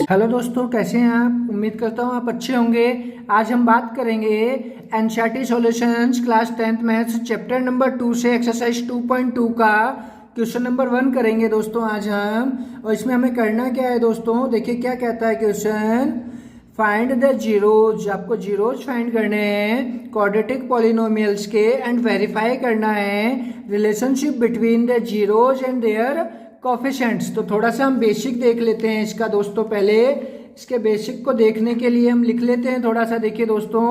Hello दोस्तों, कैसे हैं आप। उम्मीद करता हूँ आप अच्छे होंगे। आज हम बात करेंगे NCERT solutions class 10th maths chapter number 2 से एक्सरसाइज 2.2 का क्वेश्चन नंबर 1 करेंगे दोस्तों आज हम। और इसमें हमें करना क्या है दोस्तों, देखिए क्या कहता है क्वेश्चन। फाइंड द जीरोज, आपको जीरोज फाइंड करने हैं क्वाड्रेटिक पॉलिनोमियल्स के एंड वेरीफाई करना है relationship between the zeros and their coefficients. तो थोड़ा सा हम बेसिक देख लेते हैं इसका दोस्तों। पहले इसके बेसिक को देखने के लिए हम लिख लेते हैं थोड़ा सा। देखिए दोस्तों,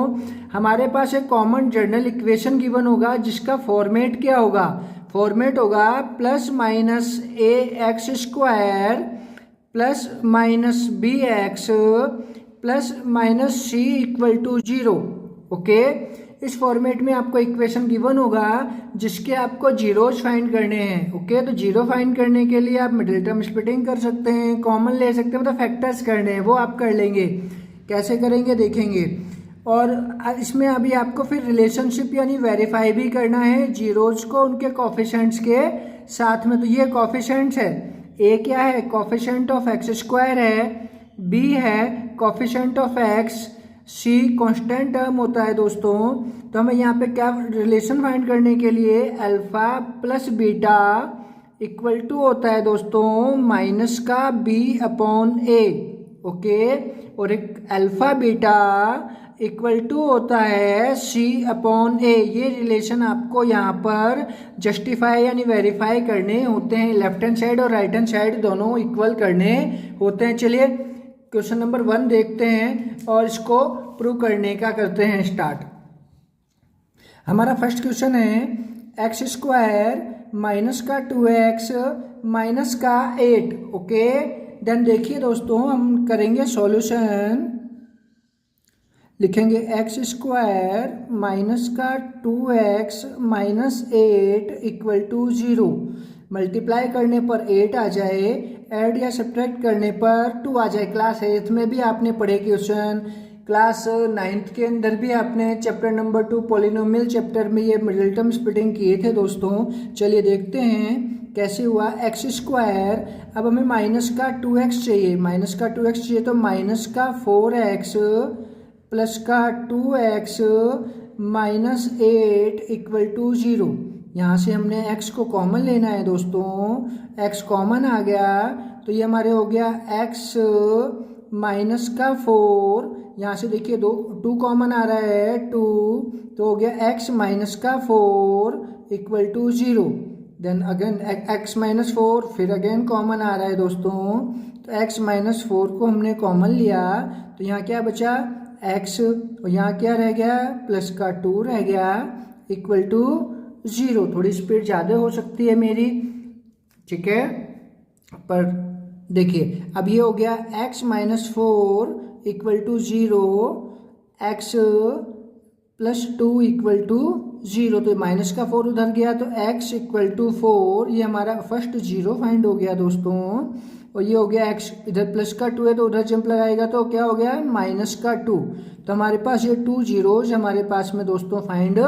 हमारे पास एक कॉमन जनरल इक्वेशन गिवन होगा जिसका फॉर्मेट क्या होगा। फॉर्मेट होगा plus minus A X square plus minus B X plus minus C equal to 0। Okay, इस फॉर्मेट में आपको इक्वेशन गिवन होगा जिसके आपको जीरोज फाइंड करने हैं। ओके, तो जीरो फाइंड करने के लिए आप मिडिल टर्म स्प्लिटिंग कर सकते हैं, कॉमन ले सकते हैं, मतलब फैक्टर्स करने हैं, वो आप कर लेंगे। कैसे करेंगे देखेंगे। और इसमें अभी आपको फिर रिलेशनशिप यानी वेरीफाई भी करना है जीरोज को उनके कोफिशिएंट्स के साथ में। तो ये कोफिशिएंट्स है, ए क्या है, कोफिशिएंट ऑफ एक्स स्क्वायर है, बी है coefficient of X, C constant term होता है दोस्तों। तो हमें यहाँ पे क्या रिलेशन फाइंड करने के लिए alpha plus beta equal to होता है दोस्तों माइनस का बी अपॉन ए। ओके, और एक अल्फा बीटा इक्वल टू होता है सी अपॉन ए। ये रिलेशन आपको यहाँ पर जस्टिफाई यानी वेरीफाई करने होते हैं। लेफ्ट हैंड साइड और राइट हैंड साइड दोनों इक्वल करने होते हैं। चलिए क्वेश्चन नंबर 1 देखते हैं और इसको प्रूव करने का करते हैं स्टार्ट। हमारा फर्स्ट क्वेश्चन है एक्स स्क्वायर माइनस का 2x माइनस का 8। ओके, देन देखिए दोस्तों हम करेंगे सॉल्यूशन। लिखेंगे एक्स स्क्वायर माइनस का 2x minus 8 equal to 0। Multiply करने पर 8 आ जाए, ऐड या सब्ट्रैक्ट करने पर 2 आ जाए। क्लास 8th में भी आपने पढ़े क्वेश्चन, क्लास 9th के अंदर भी आपने चैप्टर नंबर 2 पॉलिनोमियल चैप्टर में ये मिडिल टर्म स्प्लिटिंग किए थे दोस्तों। चलिए देखते हैं कैसे हुआ। एक्स स्क्वायर, अब हमें माइनस का 2x चाहिए, माइनस का 2x चाहिए तो माइनस का 4x प्लस का 2x माइनस 8 इक्वल टू 0। यहाँ से हमने x को कॉमन लेना है दोस्तों। x कॉमन आ गया तो ये हमारे हो गया x माइनस का 4। यहाँ से देखिए 2 कॉमन आ रहा है 2, तो हो गया x माइनस का 4 equal to 0। Then again x minus 4, फिर अगेन कॉमन आ रहा है दोस्तों। तो x माइनस 4 को हमने कॉमन लिया तो यहाँ क्या बचा x, और यहाँ क्या रह गया प्लस का 2 रह गया इक्वल टू 0। थोड़ी स्पीड ज़्यादा हो सकती है मेरी, ठीक है, पर देखिए अब ये हो गया x minus 4 equal to 0, x plus 2 equal to 0। तो माइनस का 4 उधर गया तो x इक्वल टू 4, ये हमारा फर्स्ट 0 फाइंड हो गया दोस्तों। और ये हो गया x, इधर प्लस का 2 है तो उधर जंप लगाएगा तो क्या हो गया माइनस का 2। तो हमारे पास ये 2 जीरोज हमारे पास में दोस्तों फाइंड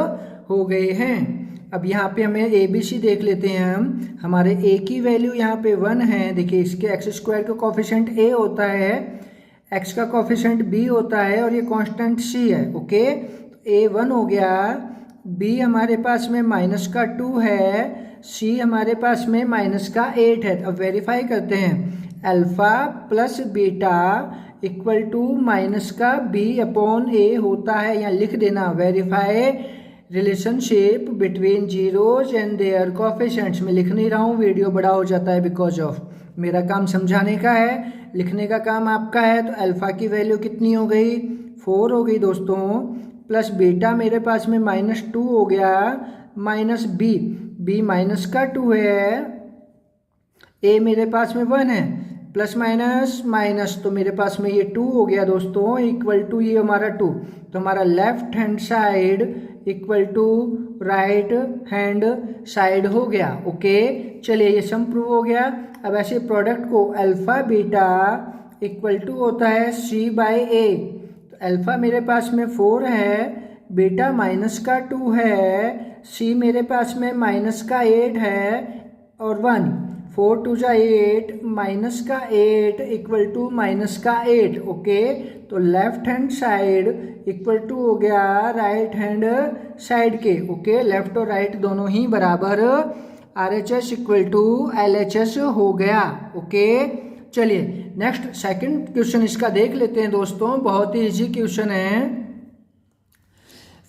हो गए हैं। अब यहाँ पे हमें ए बी सी देख लेते हैं हम। हमारे a की वैल्यू यहाँ पे 1 है। देखिए इसके एक्स स्क्वायर का कोफिशिएंट a होता है, x का कोफिशिएंट b होता है और ये कांस्टेंट c है। ओके, तो a 1 हो गया, b हमारे पास में माइनस का 2 है, c हमारे पास में माइनस का 8 है। अब वेरीफाई करते हैं। Alpha plus beta equal to minus का b अपॉन a होता है। यहाँ लिख देना verify relationship between zeros and their coefficients. में लिख नहीं रहा हूँ, वीडियो बड़ा हो जाता है बिकॉज ऑफ मेरा काम समझाने का है, लिखने का काम आपका है। तो अल्फा की वैल्यू कितनी हो गई 4 हो गई दोस्तों, प्लस बीटा मेरे पास में माइनस 2 हो गया, माइनस बी माइनस का 2 है, ए मेरे पास में 1 है, प्लस माइनस माइनस तो मेरे पास में ये 2 हो गया दोस्तों इक्वल टू ये हमारा 2। तो हमारा left hand side equal to right hand side हो गया। ओके, चलिए ये सम प्रूव हो गया। अब ऐसे प्रोडक्ट को अल्फा बीटा इक्वल टू होता है c बाई ए। तो अल्फा मेरे पास में 4 है, बीटा माइनस का 2 है, c मेरे पास में माइनस का 8 है और 1। 4 टू जा 8 माइनस का 8 इक्वल टू माइनस का 8। ओके, तो left hand side equal to हो गया राइट हैंड साइड के। ओके, लेफ्ट और राइट दोनों ही बराबर RHS इक्वल टू LHS हो गया। ओके, चलिए नेक्स्ट सेकंड क्वेश्चन इसका देख लेते हैं दोस्तों, बहुत ही इजी क्वेश्चन है।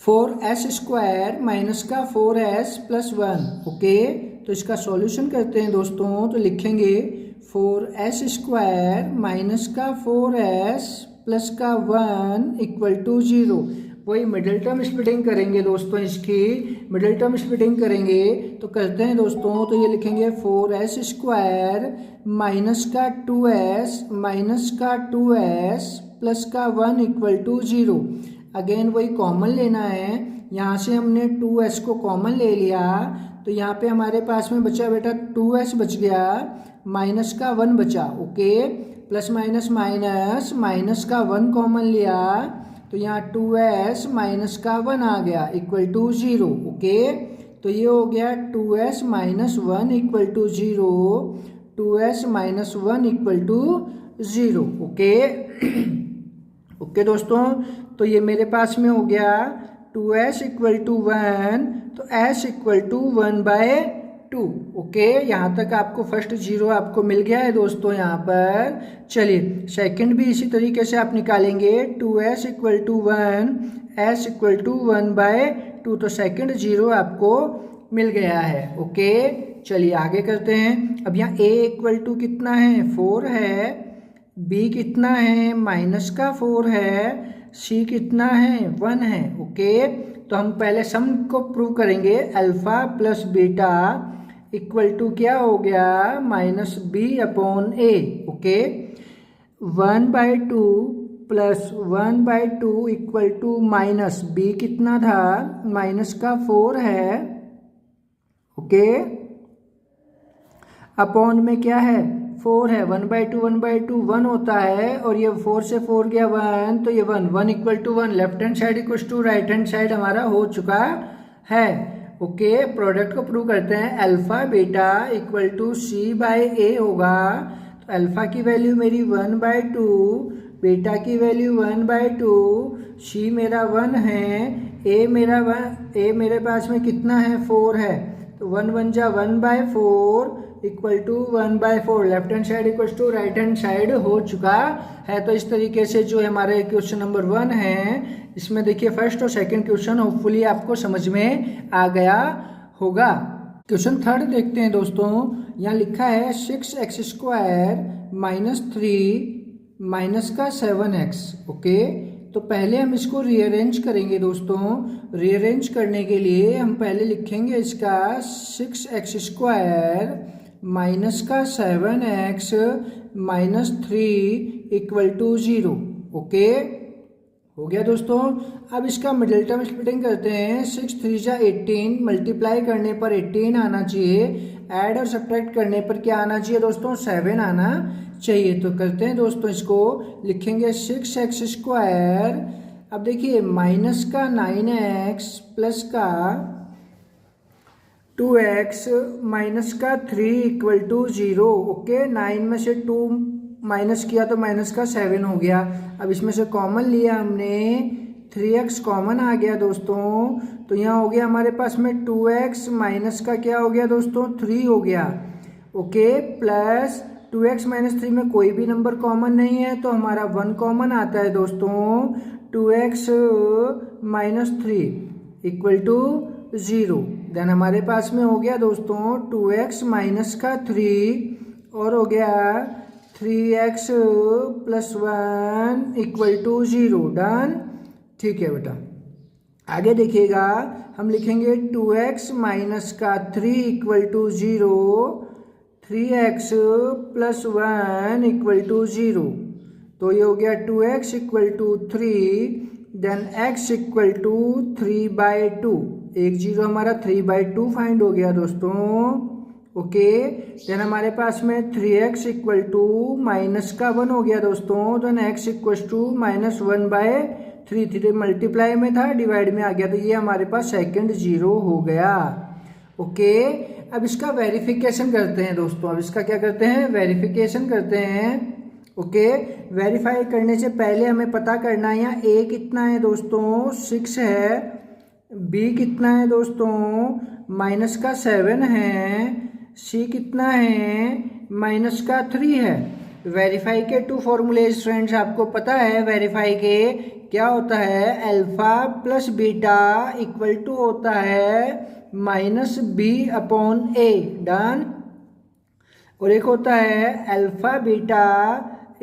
4s स्क्वायर माइनस का 4s प्लस 1। ओके, तो इसका सॉल्यूशन करते हैं दोस्तों, तो लिखेंगे 4s स्क्वायर माइनस का 4s प्लस का 1 इक्वल टू 0। वही मिडिल टर्म स्प्लिटिंग करेंगे दोस्तों, इसकी मिडिल टर्म स्प्लिटिंग करेंगे तो करते हैं दोस्तों, तो ये लिखेंगे 4s स्क्वायर माइनस का 2s माइनस का 2s प्लस का 1 इक्वल टू 0। अगेन वही कॉमन लेना है, यहाँ से हमने 2s को कॉमन ले लिया, तो यहाँ पे हमारे पास में बचा बेटा 2s बच गया, माइनस का 1 बचा। Okay, plus minus minus, minus का 1 कॉमन लिया, तो यहाँ 2s माइनस का 1 आ गया इक्वल टू 0। ओके, तो ये हो गया 2s minus 1 equal to 0, 2s minus 1 equal to 0। Okay okay दोस्तों, तो ये मेरे पास में हो गया 2s इक्वल टू 1, तो s इक्वल टू 1/2। ओके, यहाँ तक आपको फर्स्ट 0 आपको मिल गया है दोस्तों यहाँ पर। चलिए सेकंड भी इसी तरीके से आप निकालेंगे, 2s equal to 1, s equal to 1/2, तो सेकंड 0 आपको मिल गया है। ओके, चलिए आगे करते हैं। अब यहाँ a इक्वल टू कितना है 4 है, b कितना है माइनस का 4 है, c कितना है 1 है। ओके, तो हम पहले सम को प्रूव करेंगे, alpha plus beta equal to क्या हो गया minus b/a। Okay, 1/2 plus 1/2 equal to minus b कितना था माइनस का 4 है। ओके, अपॉन में क्या है 4 है, 1/2 1/2 1 होता है, और ये 4 से 4 गया 1, तो ये 1 equal to 1, left hand side equal to right hand side हमारा हो चुका है। ओके, प्रोडक्ट को प्रूव करते हैं, alpha beta equal to c/a होगा, तो अल्फा की वैल्यू मेरी 1/2, बीटा की वैल्यू 1/2, c मेरा 1 है, a मेरे पास में कितना है 4 है, तो 1 1 जा 1/4 equal to 1/4, left hand side equal to right hand side हो चुका है। तो इस तरीके से जो हमारे क्वेश्चन नंबर 1 है, इसमें देखिए फर्स्ट और सेकंड क्वेश्चन होपफुली आपको समझ में आ गया होगा। क्वेश्चन थर्ड देखते हैं दोस्तों, यहाँ लिखा है 6x स्क्वायर माइनस 3 माइनस का 7x। ओके, तो पहले हम इसको रीअरेंज करेंगे दोस्तों। रीअरेंज करने के लिए हम पहले लिखेंगे इसका 6x स्क्वायर माइनस का 7x minus 3 equal to 0। Okay, हो गया दोस्तों। अब इसका मिडिल टर्म स्प्लिटिंग करते हैं, 6 3 जा 18, मल्टीप्लाई करने पर 18 आना चाहिए, ऐड और सब्ट्रैक्ट करने पर क्या आना चाहिए दोस्तों 7 आना चाहिए। तो करते हैं दोस्तों, इसको लिखेंगे 6x स्क्वायर, अब देखिए माइनस का 9x प्लस का 2x माइनस का 3 इक्वल टू 0। ओके, 9 में से 2 माइनस किया तो माइनस का 7 हो गया। अब इसमें से कॉमन लिया हमने, 3x कॉमन आ गया दोस्तों, तो यहाँ हो गया हमारे पास में 2x माइनस का क्या हो गया दोस्तों 3 हो गया। ओके, प्लस 2x माइनस 3 में कोई भी नंबर कॉमन नहीं है, तो हमारा 1 कॉमन आता है दोस्तों, 2x minus 3 equal to 0। Then हमारे पास में हो गया दोस्तों 2x माइनस का 3 और हो गया 3x plus 1 equal to 0। Done, ठीक है बेटा। आगे देखिएगा, हम लिखेंगे 2x माइनस का 3 equal to 0, 3x plus 1 equal to 0। तो ये हो गया 2x equal to 3, then x equal to 3/2। एक 0 हमारा 3/2 फाइंड हो गया दोस्तों। ओके, देन हमारे पास में 3x इक्वल टू माइनस का 1 हो गया दोस्तों, then x equal to minus 1/3, 3 multiply में था डिवाइड में आ गया, तो ये हमारे पास सेकंड 0 हो गया। ओके, अब इसका वेरिफिकेशन करते हैं दोस्तों, अब इसका क्या करते हैं, वेरिफिकेशन करते हैं। ओके, वेरीफाई करने से पहले हमें पता करना है यहाँ ए कितना है दोस्तों, 6 है, बी कितना है दोस्तों, -7 है, सी कितना है, -3 है। वेरीफाई के 2 फॉर्मूलेज फ्रेंड्स आपको पता है, वेरीफाई के क्या होता है, alpha plus beta equal to होता है -b/a, डन। और एक होता है alpha beta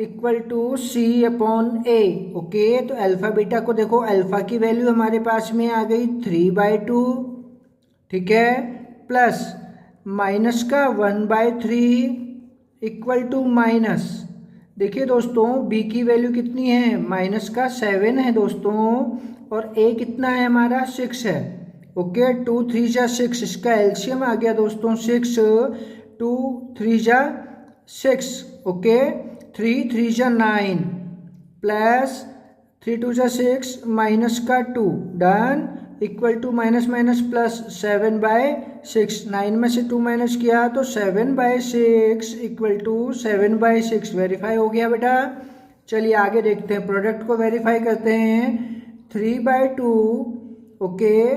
equal to c/a। Okay, तो अल्फा बीटा को देखो, अल्फा की वैल्यू हमारे पास में आ गई 3/2, ठीक है, प्लस -1/3 इक्वल टू माइनस, देखिए दोस्तों b की वैल्यू कितनी है, -7 है दोस्तों, और a कितना है हमारा, 6 है। ओके, 2 3 जा 6, इसका एलसीएम आ गया दोस्तों 6, 2 3 जा 6, ओके, 3 3 जा 9 प्लस 3 2 जा 6 -2, done, equal to minus minus plus 7/6, 9 में से 2 माइनस किया तो 7/6 इक्वल टू 7/6। वेरीफाई हो गया बेटा। चलिए आगे देखते हैं, प्रोडक्ट को वेरीफाई करते हैं। 3/2, ओके,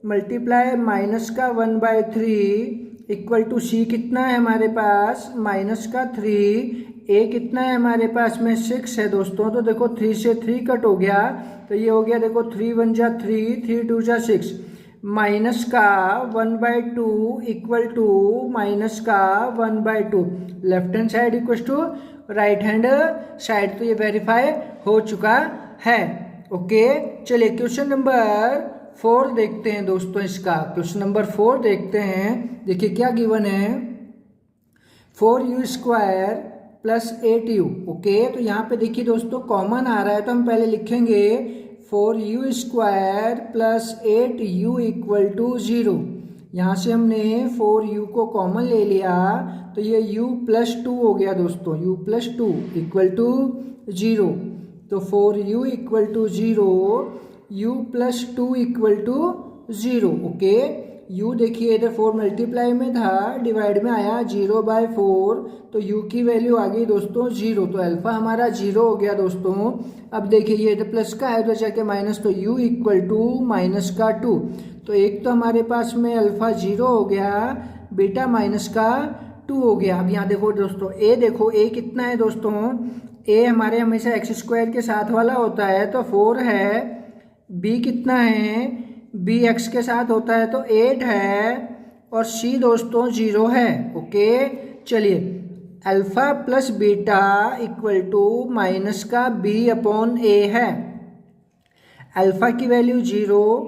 मल्टीप्लाई -1/3 इक्वल टू सी कितना है हमारे पास, -3, ए कितना है हमारे पास में, 6 है दोस्तों, तो देखो 3 से 3 कट हो गया, तो ये हो गया देखो 3 1 जा 3, 3 2 जा 6, -1/2 equal to -1/2, left hand side equal to right hand side. तो ये वेरीफाई हो चुका है। ओके, चलिए क्वेश्चन नंबर 4 देखते हैं दोस्तों। इसका क्वेश्चन नंबर 4 देखते हैं। देखिए क्या गिवन है, 4u² + 8u। ओके, तो यहाँ पे देखिए दोस्तों कॉमन आ रहा है, तो हम पहले लिखेंगे 4u² + 8u इक्वल टू 0। यहाँ से हमने 4u को कॉमन ले लिया, तो ये u + 2 हो गया दोस्तों, u + 2 इक्वल टू 0। तो 4u equal to 0, u + 2 equal to 0। Okay, u देखिए इधर 4 मल्टीप्लाई में था, डिवाइड में आया 0/4, तो u की वैल्यू आ गई दोस्तों 0, तो अल्फा हमारा 0 हो गया दोस्तों। अब देखिए ये इधर प्लस का है तो जाके माइनस, तो u इक्वल टू -2, तो एक तो हमारे पास में अल्फा 0 हो गया, बीटा -2 हो गया। अब यहाँ देखो दोस्तों a, देखो a कितना है दोस्तों, a हमारे हमेशा x² के साथ वाला होता है, तो 4 है, b कितना है, b x के साथ होता है तो 8 है, और c दोस्तों 0 है। ओके, चलिए alpha plus beta equal to -b/a है। अल्फा की वैल्यू 0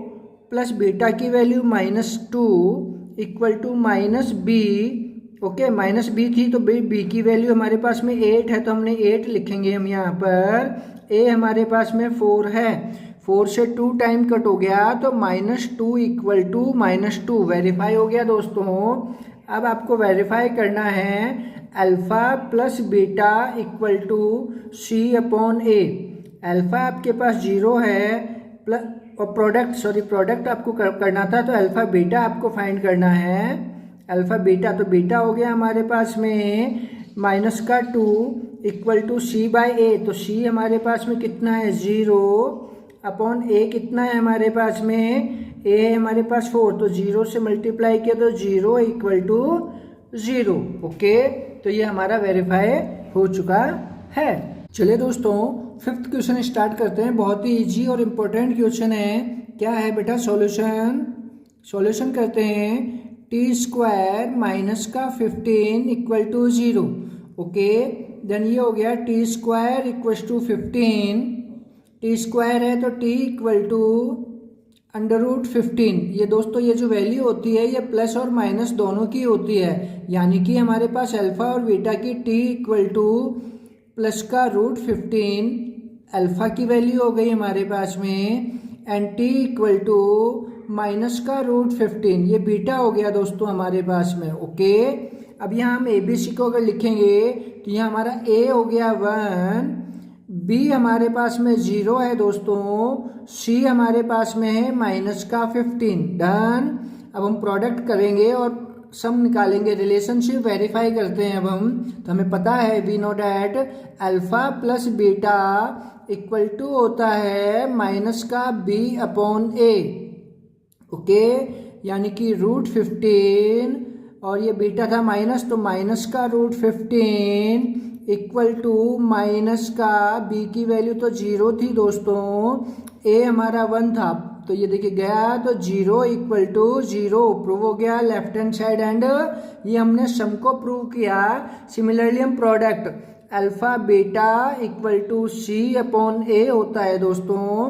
प्लस बीटा की value -2 equal to -b। Okay, -b थी तो b की वैल्यू हमारे पास में 8 है, तो हमने 8 लिखेंगे हम यहाँ पर। a हमारे पास में 4 है, 4 से 2 टाइम कट हो गया, तो -2 इक्वल टू -2। वेरीफाई हो गया दोस्तों। अब आपको वेरीफाई करना है alpha plus beta equal to c/a। Alpha आपके पास 0 है, प्लस और प्रोडक्ट आपको करना था, तो अल्फा बीटा आपको फाइंड करना है। अल्फा बीटा, तो बीटा हो गया हमारे पास में -2 इक्वल टू c/a, तो c हमारे पास में कितना है 0/a कितना है हमारे पास में, a है हमारे पास 4, तो 0 से मल्टीप्लाई किया तो 0 इक्वल टू 0। ओके, तो ये हमारा वेरीफाई हो चुका है। चलिए दोस्तों 5th क्वेश्चन स्टार्ट करते हैं। बहुत ही इजी और इम्पोर्टेंट क्वेश्चन है। क्या है बेटा, सॉल्यूशन करते हैं। t² - 15 equal to 0। Okay, then ये हो गया t² इक्वल टू 15, t² है तो t इक्वल टू √15। ये दोस्तों ये जो वैल्यू होती है ये प्लस और माइनस दोनों की होती है, यानी कि हमारे पास अल्फा और बीटा की t इक्वल टू प्लस का √15 अल्फा की वैल्यू हो गई हमारे पास में, and t equal to minus का √15 ये बीटा हो गया दोस्तों हमारे पास में। ओके, अब यहाँ हम ABC को अगर लिखेंगे तो यहाँ हमारा A हो गया 1, B हमारे पास में 0 है दोस्तों, C हमारे पास में है -15, डन। अब हम प्रोडक्ट करेंगे और सम निकालेंगे, रिलेशनशिप वेरीफाई करते हैं अब हम। तो हमें पता है we know that alpha plus beta equal to होता है माइनस का बी अपॉन ए। ओके, यानी कि √15 और ये बीटा था माइनस, तो माइनस का √15 इक्वल टू माइनस का बी की वैल्यू तो 0 थी दोस्तों, ए हमारा 1 था, तो ये देखिए गया, तो 0 इक्वल टू 0 प्रूव हो गया लेफ्ट हैंड साइड। एंड ये हमने सम को प्रूव किया। सिमिलरली हम product alpha beta equal to C upon A होता है दोस्तों।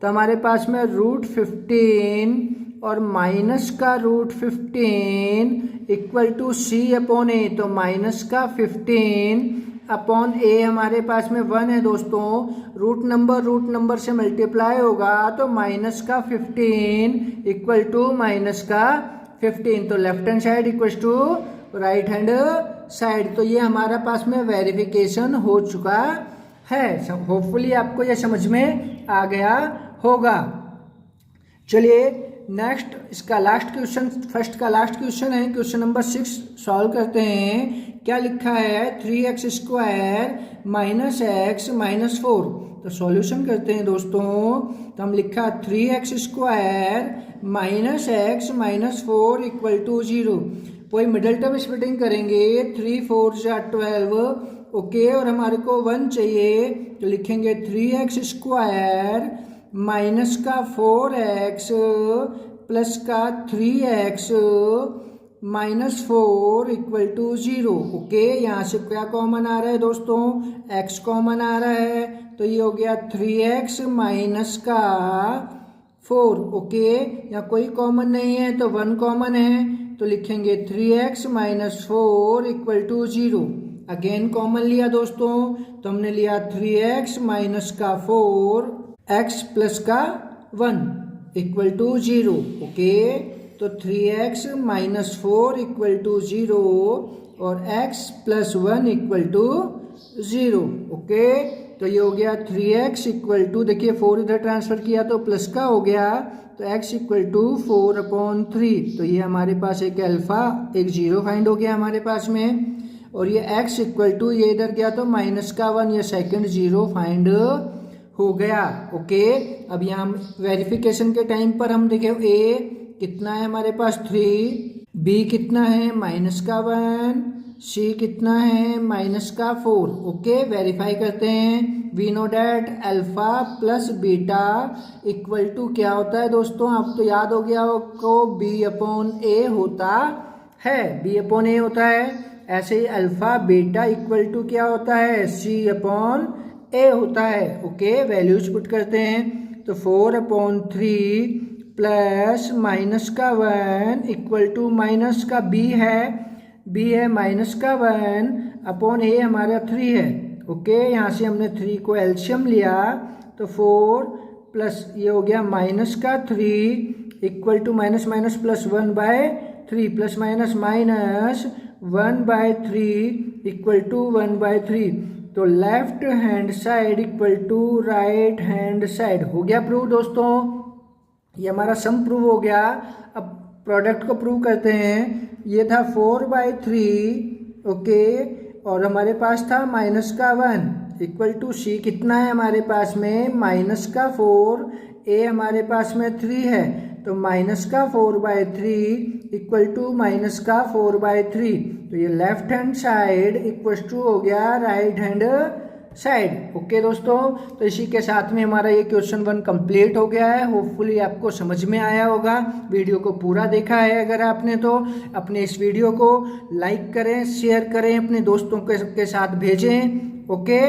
तो हमारे पास में √15 और माइनस का √15 इक्वल टू सी अपॉन ए, तो माइनस का 15 अपॉन ए हमारे पास में 1 है दोस्तों। रूट नंबर से मल्टीप्लाई होगा, तो माइनस का 15 इक्वल टू माइनस का 15, तो left hand side equal to right hand side. तो ये हमारा पास में वेरिफिकेशन हो चुका है। होपफुली आपको ये समझ में आ गया होगा। चलिए नेक्स्ट, इसका लास्ट क्वेश्चन, फर्स्ट का लास्ट क्वेश्चन है, क्वेश्चन नंबर 6 सॉल्व करते हैं। क्या लिखा है 3x² - x -4। तो सॉल्यूशन करते हैं दोस्तों। तो हम लिखा 3x² - x -4 इक्वल टू 0। कोई मिडल टर्म स्प्लिटिंग करेंगे, 3 4 जा 12। ओके, और हमारे को 1 चाहिए, तो लिखेंगे 3x² माइनस का 4x प्लस का 3x -4 इक्वल टू 0। ओके, यहाँ से क्या कॉमन आ रहा है दोस्तों, x कॉमन आ रहा है, तो ये हो गया 3x माइनस का 4। ओके, यहाँ कोई कॉमन नहीं है, तो 1 कॉमन है, तो लिखेंगे 3x -4 equal to 0। Again common लिया दोस्तों, तो हमने लिया 3x माइनस का 4 x प्लस का 1 इक्वल टू 0। ओके, तो 3x -4 इक्वल टू 0 और x plus 1 equal to 0। Okay, तो ये हो गया 3x इक्वल टू, देखिए 4 इधर ट्रांसफर किया तो प्लस का हो गया, तो x इक्वल टू 4/3। तो ये हमारे पास एक अल्फा, एक 0 फाइंड हो गया हमारे पास में। और ये x इक्वल टू, ये इधर गया तो माइनस का 1, ये सेकंड 0 फाइंड हो गया। ओके, अब यहाँ वेरिफिकेशन के टाइम पर हम देखें a कितना है हमारे पास 3, b कितना है माइनस का 1, c कितना है माइनस का 4। ओके, वेरीफाई करते हैं। We know that alpha plus beta equal to क्या होता है दोस्तों, आप तो याद हो गया आपको, b/a होता है, b/a होता है। ऐसे ही अल्फा बीटा इक्वल टू क्या होता है, c/a होता है। ओके, वैल्यूज पुट करते हैं, तो 4/3 प्लस माइनस का 1 इक्वल टू माइनस का b है माइनस का 1 अपॉन a हमारा 3 है। ओके, यहाँ से हमने 3 को एलसीएम लिया, तो 4 प्लस ये हो गया माइनस का 3 equal to minus minus plus 1/3 plus minus minus 1/3 equal to 1/3। तो left hand side equal to right hand side. हो गया प्रूव दोस्तों, ये हमारा सम प्रूव हो गया। अब प्रोडक्ट को प्रूव करते हैं। ये था 4/3। ओके, और हमारे पास था माइनस का 1 इक्वल टू c कितना है हमारे पास में माइनस का 4, a हमारे पास में 3 है, तो माइनस का 4/3 इक्वल टू माइनस का 4/3। तो ये left hand side equal to हो गया राइट हैंड साइड। ओके दोस्तों, तो इसी के साथ में हमारा ये क्वेश्चन 1 कंप्लीट हो गया है। होपफुली आपको समझ में आया होगा। वीडियो को पूरा देखा है अगर आपने, तो अपने इस वीडियो को लाइक करें, शेयर करें, अपने दोस्तों के साथ भेजें। ओके।